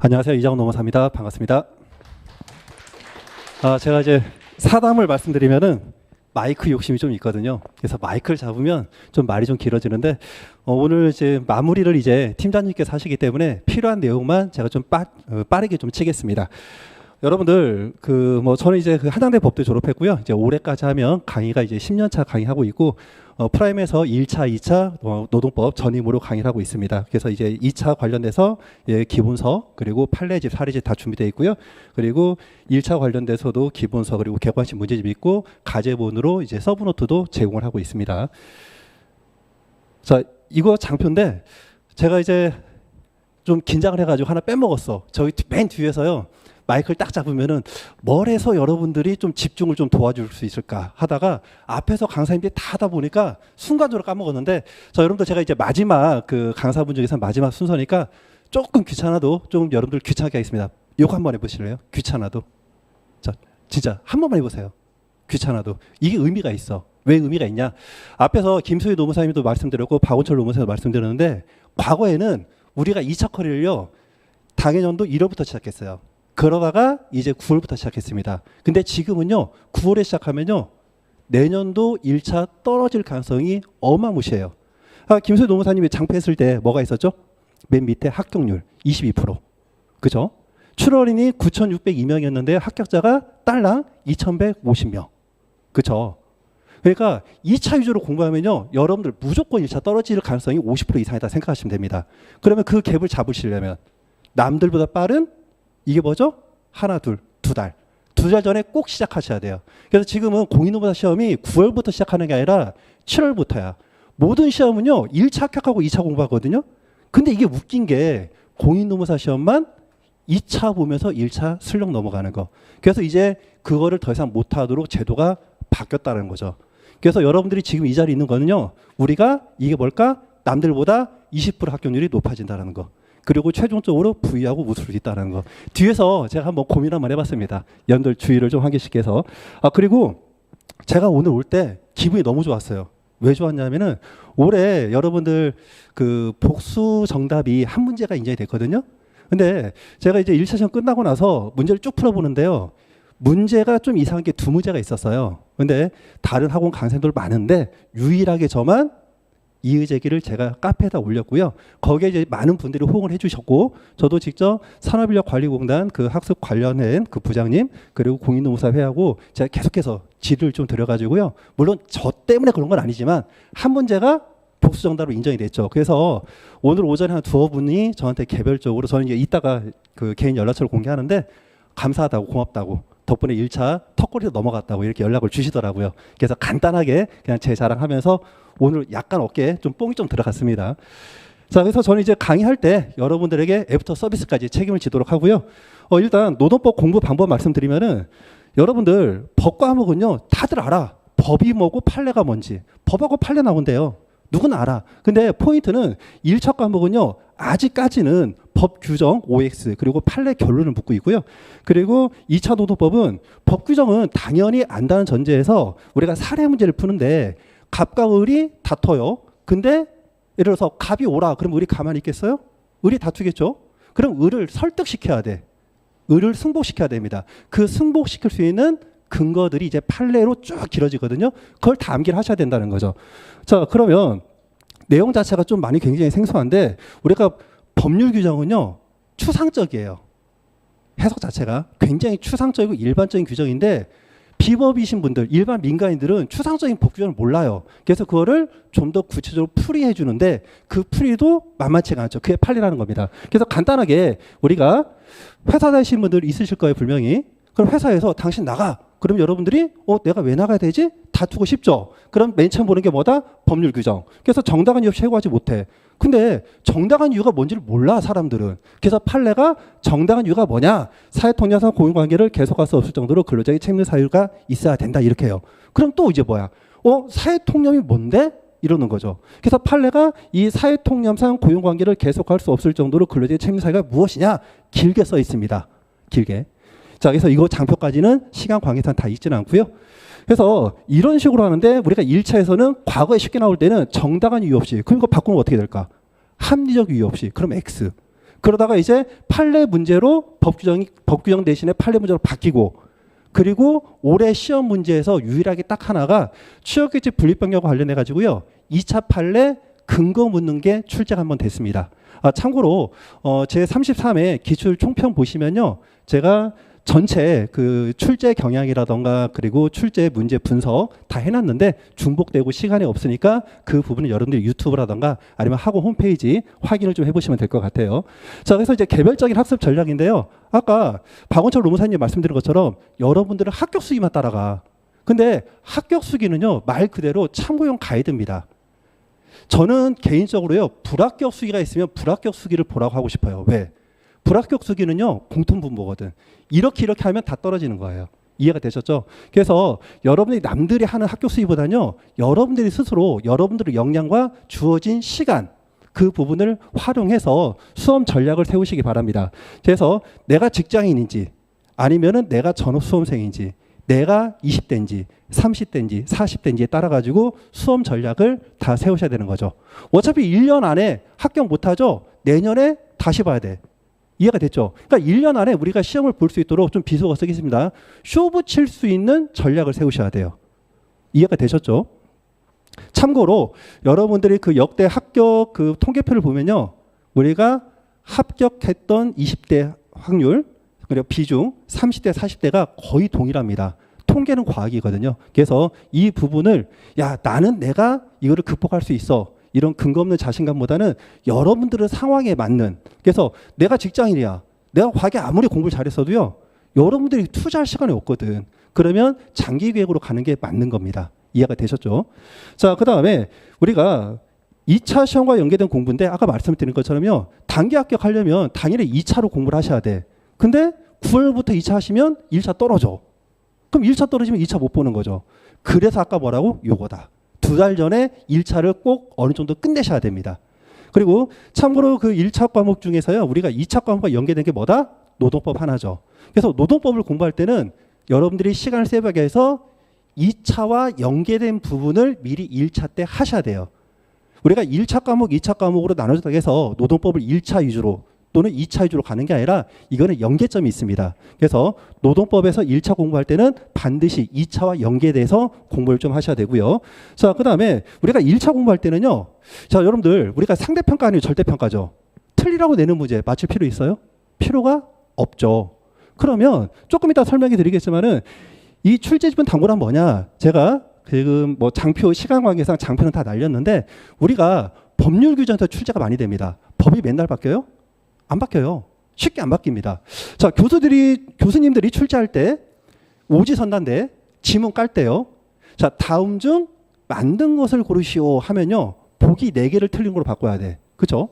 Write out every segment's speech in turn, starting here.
안녕하세요. 이장훈 노무사입니다. 반갑습니다. 제가 이제 사담을 말씀드리면은 마이크 욕심이 좀 있거든요. 그래서 마이크를 잡으면 좀 말이 좀 길어지는데 오늘 이제 마무리를 이제 팀장님께서 하시기 때문에 필요한 내용만 제가 좀 빠르게 좀 치겠습니다. 여러분들 저는 이제 한양대 법대 졸업했고요. 이제 올해까지 하면 강의가 이제 10년차 강의하고 있고 프라임에서 1차, 2차 노동법 전임으로 강의를 하고 있습니다. 그래서 이제 2차 관련돼서 기본서 그리고 판례집, 사례집 다 준비되어 있고요. 그리고 1차 관련돼서도 기본서 그리고 객관식 문제집이 있고 가제본으로 이제 서브노트도 제공을 하고 있습니다. 자, 이거 장표인데 제가 이제 좀 긴장을 해가지고 하나 빼먹었어. 저기 맨 뒤에서요. 마이크를 딱 잡으면은 뭘 해서 여러분들이 좀 집중을 좀 도와줄 수 있을까 하다가 앞에서 강사님들이 다 하다 보니까 순간적으로 까먹었는데, 자, 여러분들 제가 이제 마지막 강사분 중에서 마지막 순서니까 조금 귀찮아도 좀 여러분들 귀찮게 하겠습니다. 요거 한번 해보실래요? 귀찮아도. 자, 진짜 한 번만 해보세요. 귀찮아도. 이게 의미가 있어. 왜 의미가 있냐? 앞에서 김수희 노무사님도 말씀드렸고 박원철 노무사님도 말씀드렸는데, 과거에는 우리가 2차 커리를요 당해년도 1월부터 시작했어요. 그러다가 이제 9월부터 시작했습니다. 근데 지금은요 9월에 시작하면요 내년도 1차 떨어질 가능성이 어마무시해요. 김수희 노무사님이 장표했을 때 뭐가 있었죠? 맨 밑에 합격률 22%. 그죠? 출월인이 9,602명이었는데 합격자가 딸랑 2,150명. 그죠? 그러니까 2차 위주로 공부하면요 여러분들 무조건 1차 떨어질 가능성이 50% 이상이다 생각하시면 됩니다. 그러면 그 갭을 잡으시려면 남들보다 빠른 이게 뭐죠? 하나, 두 달. 2달 전에 꼭 시작하셔야 돼요. 그래서 지금은 공인노무사 시험이 9월부터 시작하는 게 아니라 7월부터야. 모든 시험은요 1차 합격하고 2차 공부하거든요. 근데 이게 웃긴 게 공인노무사 시험만 2차 보면서 1차 슬쩍 넘어가는 거. 그래서 이제 그거를 더 이상 못하도록 제도가 바뀌었다는 거죠. 그래서 여러분들이 지금 이 자리에 있는 거는요 우리가 이게 뭘까? 남들보다 20% 합격률이 높아진다는 거. 그리고 최종적으로 부위하고 웃을 수 있다는 거. 뒤에서 제가 한번 고민 한번 해봤습니다. 여러분들 주의를 좀 하기씩 해서. 그리고 제가 오늘 올 때 기분이 너무 좋았어요. 왜 좋았냐면은 올해 여러분들 복수 정답이 한 문제가 인정이 됐거든요. 근데 제가 이제 1차 시험 끝나고 나서 문제를 쭉 풀어보는데요. 문제가 좀 이상한 게 2문제가 있었어요. 근데 다른 학원 강사님들 많은데 유일하게 저만 이의제기를 제가 카페에다 올렸고요. 거기에 이제 많은 분들이 호응을 해주셨고, 저도 직접 산업인력관리공단 학습 관련된 부장님 그리고 공인노무사회하고 제가 계속해서 질의를 좀 드려가지고요. 물론 저 때문에 그런 건 아니지만 한 문제가 복수 정답으로 인정이 됐죠. 그래서 오늘 오전에 한 두어 분이 저한테 개별적으로, 저는 이제 이따가 개인 연락처를 공개하는데 감사하다고, 고맙다고, 덕분에 1차 턱걸이로 넘어갔다고 이렇게 연락을 주시더라고요. 그래서 간단하게 그냥 제 자랑하면서 오늘 약간 어깨에 좀 뽕이 좀 들어갔습니다. 자, 그래서 저는 이제 강의할 때 여러분들에게 애프터 서비스까지 책임을 지도록 하고요. 일단 노동법 공부 방법 말씀드리면은 여러분들 법 과목은요 다들 알아. 법이 뭐고 판례가 뭔지. 법하고 판례 나온대요. 누구나 알아. 근데 포인트는 1차 과목은요 아직까지는 법 규정 OX 그리고 판례 결론을 묻고 있고요. 그리고 2차 노동법은 법 규정은 당연히 안다는 전제에서 우리가 사례 문제를 푸는데 갑과 을이 다퉈요. 근데 예를 들어서 갑이 오라. 그럼 을이 가만히 있겠어요? 을이 다투겠죠. 그럼 을을 설득시켜야 돼. 을을 승복시켜야 됩니다. 그 승복시킬 수 있는 근거들이 이제 판례로 쭉 길어지거든요. 그걸 다 암기를 하셔야 된다는 거죠. 자, 그러면 내용 자체가 좀 많이 굉장히 생소한데 우리가 법률 규정은요 추상적이에요. 해석 자체가 굉장히 추상적이고 일반적인 규정인데 비법이신 분들, 일반 민간인들은 추상적인 법 규정을 몰라요. 그래서 그거를 좀 더 구체적으로 풀이해 주는데 그 풀이도 만만치가 않죠. 그게 판례라는 겁니다. 그래서 간단하게 우리가 회사 다니시는 분들 있으실 거예요, 분명히. 그럼 회사에서 당신 나가. 그럼 여러분들이 내가 왜 나가야 되지? 다투고 싶죠. 그럼 맨 처음 보는 게 뭐다? 법률 규정. 그래서 정당한 이유 없이 해고하지 못해. 근데 정당한 이유가 뭔지를 몰라, 사람들은. 그래서 판례가 정당한 이유가 뭐냐? 사회통념상 고용관계를 계속할 수 없을 정도로 근로자의 책임 사유가 있어야 된다, 이렇게 해요. 그럼 또 이제 뭐야? 사회통념이 뭔데? 이러는 거죠. 그래서 판례가 이 사회통념상 고용관계를 계속할 수 없을 정도로 근로자의 책임 사유가 무엇이냐? 길게 써 있습니다. 길게. 자, 그래서 이거 장표까지는 시간 관계상 다 읽지는 않고요. 그래서 이런 식으로 하는데 우리가 1차에서는 과거에 쉽게 나올 때는 정당한 이유 없이, 그럼 이거 바꾸면 어떻게 될까? 합리적 이유 없이. 그럼 X. 그러다가 이제 판례 문제로 법 규정 대신에 판례 문제로 바뀌고, 그리고 올해 시험 문제에서 유일하게 딱 하나가 취업규칙 분립변경과 관련해 가지고요, 2차 판례 근거 묻는 게 출제가 한번 됐습니다. 참고로 제 33회 기출 총평 보시면요, 제가 전체 그 출제 경향이라던가 그리고 출제 문제 분석 다 해놨는데 중복되고 시간이 없으니까 그 부분은 여러분들이 유튜브라던가 아니면 학원 홈페이지 확인을 좀 해보시면 될 것 같아요. 자, 그래서 이제 개별적인 학습 전략인데요. 아까 박원철 노무사님 말씀드린 것처럼 여러분들은 합격 수기만 따라가. 근데 합격 수기는요, 말 그대로 참고용 가이드입니다. 저는 개인적으로요, 불합격 수기가 있으면 불합격 수기를 보라고 하고 싶어요. 왜? 불합격 수기는요, 공통분모거든. 이렇게 하면 다 떨어지는 거예요. 이해가 되셨죠? 그래서 여러분들이 남들이 하는 합격 수기보다는요, 여러분들이 스스로 여러분들의 역량과 주어진 시간, 그 부분을 활용해서 수험 전략을 세우시기 바랍니다. 그래서 내가 직장인인지 아니면은 내가 전업 수험생인지 내가 20대인지 30대인지 40대인지에 따라 가지고 수험 전략을 다 세우셔야 되는 거죠. 어차피 1년 안에 합격 못하죠? 내년에 다시 봐야 돼. 이해가 됐죠? 그러니까 1년 안에 우리가 시험을 볼 수 있도록 좀 비속어 쓰겠습니다. 쇼부 칠 수 있는 전략을 세우셔야 돼요. 이해가 되셨죠? 참고로 여러분들이 그 역대 합격 그 통계표를 보면요, 우리가 합격했던 20대 확률 그리고 비중 30대 40대가 거의 동일합니다. 통계는 과학이거든요. 그래서 이 부분을 나는 내가 이거를 극복할 수 있어, 이런 근거 없는 자신감보다는 여러분들의 상황에 맞는, 그래서 내가 직장인이야, 내가 과거에 아무리 공부를 잘했어도요, 여러분들이 투자할 시간이 없거든. 그러면 장기 계획으로 가는 게 맞는 겁니다. 이해가 되셨죠? 자, 그 다음에 우리가 2차 시험과 연계된 공부인데 아까 말씀드린 것처럼요, 단기 합격하려면 당연히 2차로 공부를 하셔야 돼. 근데 9월부터 2차 하시면 1차 떨어져. 그럼 1차 떨어지면 2차 못 보는 거죠. 그래서 아까 뭐라고? 요거다. 2달 전에 1차를 꼭 어느 정도 끝내셔야 됩니다. 그리고 참고로 그 1차 과목 중에서요, 우리가 2차 과목과 연계된 게 뭐다? 노동법 하나죠. 그래서 노동법을 공부할 때는 여러분들이 시간을 세이브하게 해서 2차와 연계된 부분을 미리 1차 때 하셔야 돼요. 우리가 1차 과목, 2차 과목으로 나눠졌다고 해서 노동법을 1차 위주로 또는 2차 위주로 가는 게 아니라 이거는 연계점이 있습니다. 그래서 노동법에서 1차 공부할 때는 반드시 2차와 연계돼서 공부를 좀 하셔야 되고요. 자, 그 다음에 우리가 1차 공부할 때는요, 자, 여러분들 우리가 상대평가 아니고 절대평가죠. 틀리라고 내는 문제 맞출 필요 있어요? 필요가 없죠. 그러면 조금 이따 설명해 드리겠지만은 이 출제지문 당고란 뭐냐? 제가 지금 뭐 장표 시간 관계상 장표는 다 날렸는데 우리가 법률 규정에서 출제가 많이 됩니다. 법이 맨날 바뀌어요? 안 바뀌어요. 쉽게 안 바뀝니다. 자, 교수님들이 출제할 때 오지선단대 지문 깔 때요. 자, 다음 중 만든 것을 고르시오 하면요, 보기 4개를 틀린 걸로 바꿔야 돼. 그죠?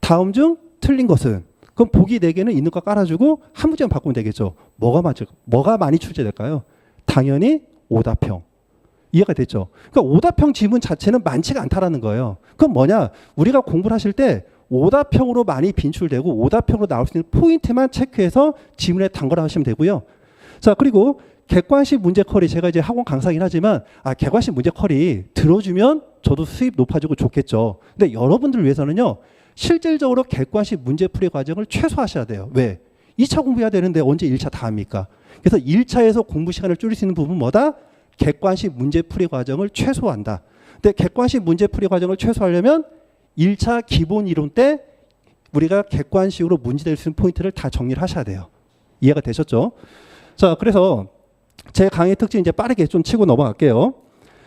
다음 중 틀린 것은, 그럼 보기 4개는 있는 거 깔아주고 한 문제만 바꾸면 되겠죠. 뭐가 많이 출제될까요? 당연히 오답형. 이해가 됐죠? 그러니까 오답형 지문 자체는 많지가 않다라는 거예요. 그럼 뭐냐? 우리가 공부를 하실 때 오답형으로 많이 빈출되고 오답형으로 나올 수 있는 포인트만 체크해서 지문에 담거라 하시면 되고요. 자, 그리고 객관식 문제 커리, 제가 이제 학원 강사이긴 하지만 객관식 문제 커리 들어주면 저도 수입 높아지고 좋겠죠. 근데 여러분들을 위해서는요, 실질적으로 객관식 문제 풀이 과정을 최소화하셔야 돼요. 왜? 2차 공부해야 되는데 언제 1차 다 합니까? 그래서 1차에서 공부 시간을 줄일 수 있는 부분 뭐다? 객관식 문제 풀이 과정을 최소화한다. 근데 객관식 문제 풀이 과정을 최소화하려면 1차 기본 이론 때 우리가 객관식으로 문제될 수 있는 포인트를 다 정리를 하셔야 돼요. 이해가 되셨죠? 자, 그래서 제 강의 특징 이제 빠르게 좀 치고 넘어갈게요.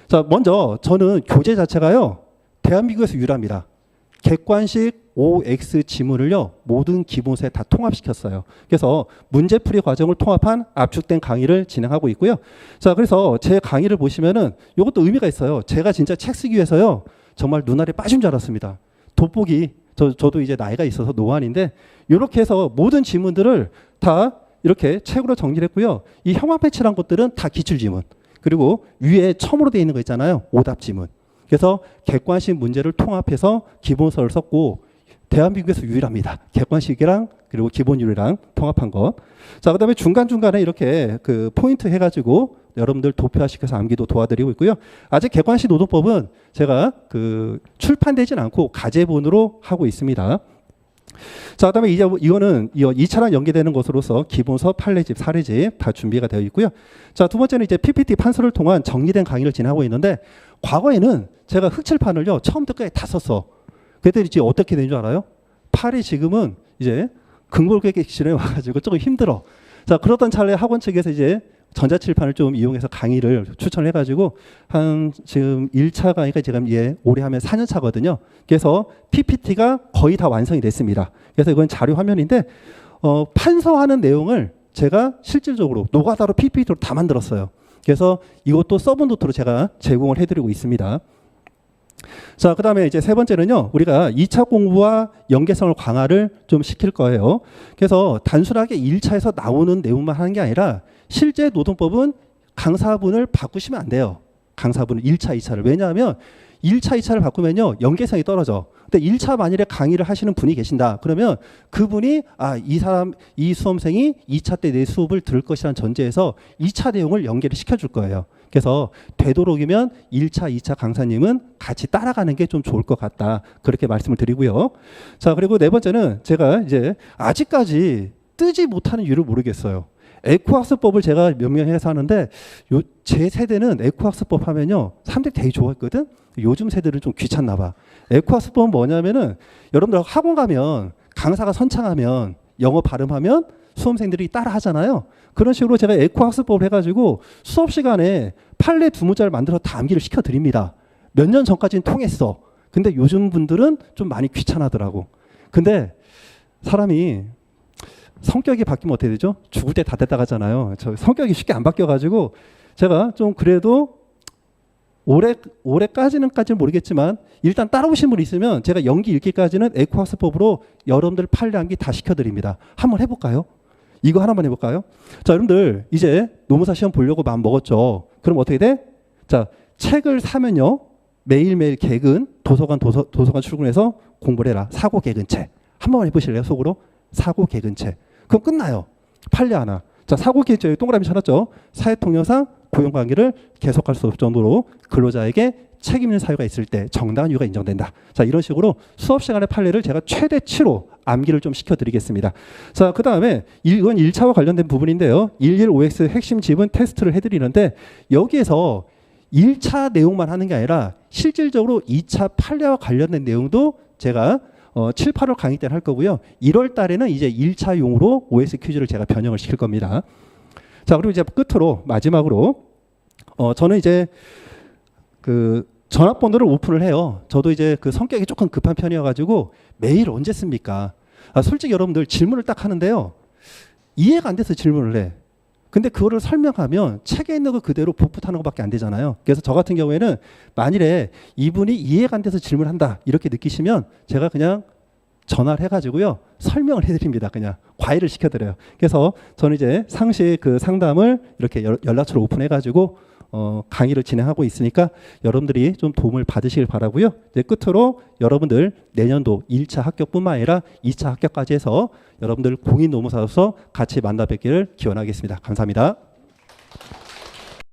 자, 먼저 저는 교재 자체가요, 대한민국에서 유일합니다. 객관식 OX 지문을요, 모든 기본서에 다 통합시켰어요. 그래서 문제풀이 과정을 통합한 압축된 강의를 진행하고 있고요. 자, 그래서 제 강의를 보시면은 이것도 의미가 있어요. 제가 진짜 책 쓰기 위해서요, 정말 눈알이 빠진 줄 알았습니다. 돋보기, 저도 이제 나이가 있어서 노안인데 이렇게 해서 모든 지문들을 다 이렇게 책으로 정리를 했고요. 이 형광 패치란 것들은 다 기출지문. 그리고 위에 첨으로 되어 있는 거 있잖아요. 오답지문. 그래서 객관식 문제를 통합해서 기본서를 썼고 대한민국에서 유일합니다. 객관식이랑 그리고 기본율이랑 통합한 것. 자, 그다음에 중간중간에 이렇게 그 포인트 해가지고 여러분들 도표화시켜서 암기도 도와드리고 있고요. 아직 객관식 노동법은 제가 그 출판되진 않고 가제본으로 하고 있습니다. 자, 그다음에 이제 이거는 2차랑 연계되는 것으로서 기본서, 판례집, 사례집 다 준비가 되어 있고요. 자, 두 번째는 이제 PPT 판서를 통한 정리된 강의를 진행하고 있는데, 과거에는 제가 흑칠판을요 처음부터 끝까지 다 썼어. 그때 이제 어떻게 된 줄 알아요? 팔이 지금은 이제 근골격식실에 와가지고 조금 힘들어. 자, 그러던 찰나에 학원 측에서 이제 전자칠판을 좀 이용해서 강의를 추천해가지고 한 지금 1차 강의가 지금 올해 하면 4년 차거든요. 그래서 PPT가 거의 다 완성이 됐습니다. 그래서 이건 자료 화면인데 판서하는 내용을 제가 실질적으로 노가다로 PPT로 다 만들었어요. 그래서 이것도 서브노트로 제가 제공을 해드리고 있습니다. 자, 그 다음에 이제 세 번째는요, 우리가 2차 공부와 연계성을 강화를 좀 시킬 거예요. 그래서 단순하게 1차에서 나오는 내용만 하는 게 아니라 실제 노동법은 강사분을 바꾸시면 안 돼요. 강사분을 1차, 2차를. 왜냐하면 1차, 2차를 바꾸면요, 연계성이 떨어져. 근데 1차 만일에 강의를 하시는 분이 계신다. 그러면 그분이 이 수험생이 2차 때 내 수업을 들을 것이라는 전제에서 2차 내용을 연계를 시켜줄 거예요. 그래서 되도록이면 1차, 2차 강사님은 같이 따라가는 게 좀 좋을 것 같다. 그렇게 말씀을 드리고요. 자, 그리고 네 번째는 제가 이제 아직까지 뜨지 못하는 이유를 모르겠어요. 에코학습법을 제가 명명해서 하는데 제 세대는 에코학습법 하면요 사람들이 되게 좋아했거든. 요즘 세대는 좀 귀찮나 봐. 에코학습법은 뭐냐면은 여러분들 학원 가면 강사가 선창하면 영어 발음하면 수험생들이 따라 하잖아요. 그런 식으로 제가 에코학습법을 해가지고 수업 시간에 판례 두 문자를 만들어서 다 암기를 시켜드립니다. 몇 년 전까지는 통했어. 근데 요즘 분들은 좀 많이 귀찮아하더라고. 근데 사람이 성격이 바뀌면 어떻게 되죠? 죽을 때 다 됐다 가잖아요. 저 성격이 쉽게 안 바뀌어가지고 제가 좀 그래도 올해까지는 모르겠지만 일단 따라오신 분 있으면 제가 연기 읽기까지는 에코학습법으로 여러분들 판례 암기 다 시켜드립니다. 한번 해볼까요? 이거 하나만 해볼까요? 자, 여러분들 이제 노무사 시험 보려고 마음 먹었죠. 그럼 어떻게 돼? 자, 책을 사면요 매일매일 개근 도서관 출근해서 공부를 해라. 사고 개근책 한 번만 해보실래요? 속으로 사고 개근책. 그럼 끝나요. 판례 하나. 자, 사고 개근책 동그라미 쳐놨죠. 사회통념상 고용관계를 계속할 수 없을 정도로 근로자에게 책임 있는 사유가 있을 때 정당한 이유가 인정된다. 자, 이런 식으로 수업 시간의 판례를 제가 최대치로 암기를 좀 시켜드리겠습니다. 자, 그 다음에 이건 1차와 관련된 부분인데요. 115X 핵심 지문 테스트를 해드리는데 여기에서 1차 내용만 하는 게 아니라 실질적으로 2차 판례와 관련된 내용도 제가 7, 8월 강의 때는 할 거고요. 1월 달에는 이제 1차용으로 OS 퀴즈를 제가 변형을 시킬 겁니다. 자, 그리고 이제 끝으로 마지막으로 저는 이제 그 전화번호를 오픈을 해요. 저도 이제 그 성격이 조금 급한 편이어가지고 메일 언제 씁니까? 솔직히 여러분들 질문을 딱 하는데요. 이해가 안 돼서 질문을 해. 근데 그거를 설명하면 책에 있는 거 그대로 복붙하는 것밖에 안 되잖아요. 그래서 저 같은 경우에는 만일에 이분이 이해가 안 돼서 질문한다 이렇게 느끼시면 제가 그냥 전화를 해가지고요 설명을 해드립니다. 그냥 과외를 시켜드려요. 그래서 저는 이제 상시 그 상담을 이렇게 연락처를 오픈해가지고 강의를 진행하고 있으니까 여러분들이 좀 도움을 받으시길 바라고요. 이제 끝으로 여러분들 내년도 1차 합격뿐만 아니라 2차 합격까지 해서 여러분들 공인 노무사로서 같이 만나 뵙기를 기원하겠습니다. 감사합니다.